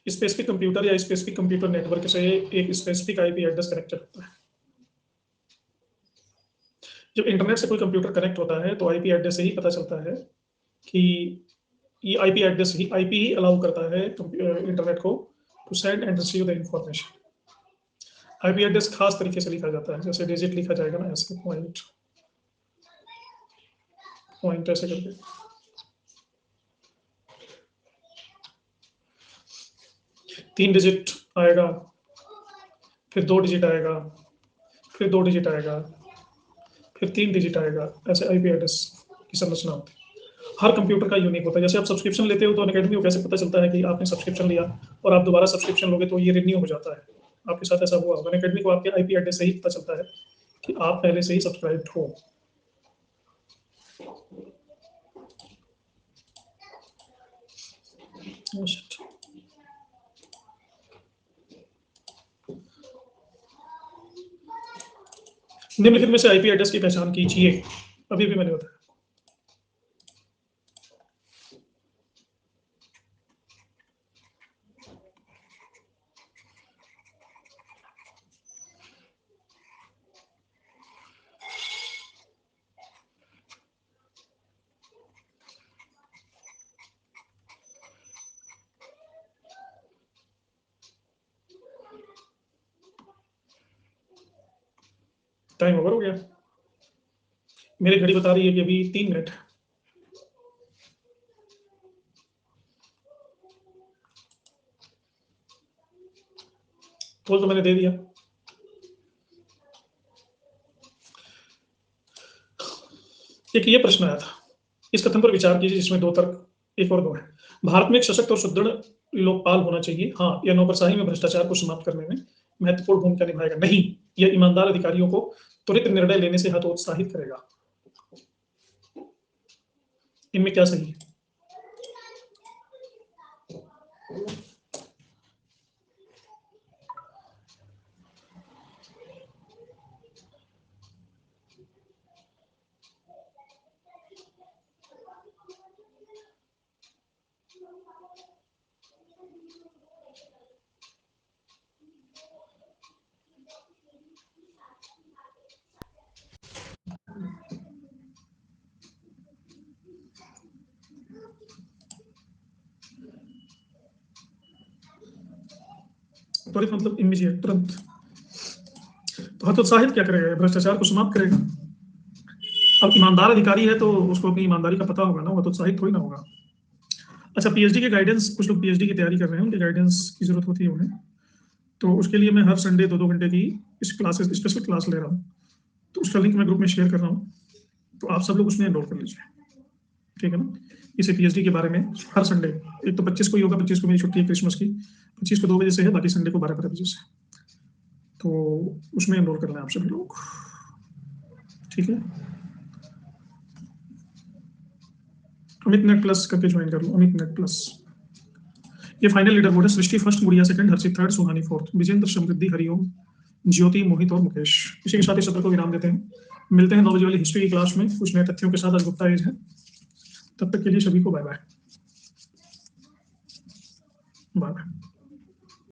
Specific computer या specific computer network से एक specific IP address connected होता है। जब इंटरनेट से कोई कंप्यूटर कनेक्ट होता है तो आईपी एड्रेस से ही पता चलता है कि ये आईपी ही अलाउ करता है इंटरनेट को to send and receive the information. IP address खास तरीके से लिखा जाता है, जैसे डिजिट लिखा जाएगा ना, ऐसे पॉइंट पॉइंट ऐसे करके। 3 डिजिट आएगा, फिर 2 डिजिट आएगा, फिर 2 डिजिट आएगा, फिर 3 डिजिट आएगा। ऐसे आईपी एड्रेस की संरचना होती है। हर कंप्यूटर का यूनिक होता है। जैसे आप सब्सक्रिप्शन लेते हो तो अनअकैडमी को कैसे पता चलता है कि आपने सब्सक्रिप्शन लिया और आप दोबारा सब्सक्रिप्शन लोगे तो ये रिन्यू हो जाता है। आपके साथ ऐसा हुआ होगा। अनअकैडमी को आपके आईपी एड्रेस से ही पता चलता है कि आप पहले से ही सब्सक्राइब्ड हो। Oh, shit. निम्नलिखित में से आईपी एड्रेस की पहचान कीजिए। अभी भी मैंने बताया। टाइम ओवर हो गया। मेरी घड़ी बता रही है कि अभी 3 मिनट। तो मैंने दे दिया। एक ये प्रश्न आया था, इस कथन पर विचार कीजिए जिसमें 2 तर्क, एक और 2 है। भारत में एक सशक्त और सुदृढ़ लोकपाल होना चाहिए। हाँ, यह नौकरशाही में भ्रष्टाचार को समाप्त करने में महत्वपूर्ण भूमिका निभाएगा। नहीं, यह ईमानदार अधिकारियों को त्वरित निर्णय लेने से हतोत्साहित करेगा। इनमें क्या सही है? त्वरित मतलब इमीडिएट, तुरंत। तो हतोत्साहित क्या करेगा? भ्रष्टाचार को समाप्त करेगा। अब ईमानदार अधिकारी है तो उसको अपनी ईमानदारी का पता होगा ना, वो हतोत्साहित थोड़ी ना होगा। अच्छा, पीएचडी के गाइडेंस, कुछ लोग पीएचडी की तैयारी कर रहे हैं, उनके गाइडेंस की जरूरत होती है उन्हें, तो उसके लिए मैं हर संडे 2-2 घंटे की स्पेशल क्लास ले रहा हूँ। तो उसका लिंक मैं ग्रुप में शेयर कर रहा हूँ, तो आप सब लोग उसमें एनरोल कर लीजिए, ठीक है ना। इसे पीएचडी के बारे में हर संडे, एक तो 25 को ही होगा, 25 को मेरी छुट्टी है क्रिसमस की, 25 को 2 बजे से है, बाकी संडे को 12-12 बजे से। तो उसमें एनरोल करना है आप सभी लोग, ठीक है। अमित नेट प्लस करके ज्वाइन कर लो, अमित नेट प्लस। ये फाइनल लीडर बोर्ड है। सृष्टि फर्स्ट, गुड़िया सेकंड, हर्षित थर्ड, सुहानी फोर्थ, विजेंद्र, समृद्धि, हरिओम, ज्योति, मोहित और मुकेश। इसी के साथ इस सत्र को विराम देते हैं। मिलते हैं 9 बजे वाली हिस्ट्री की क्लास में कुछ नए तथ्यों के साथ। आज गुप्ता एज है। तब तक के लिए सभी को बाय बाय। Bye bye.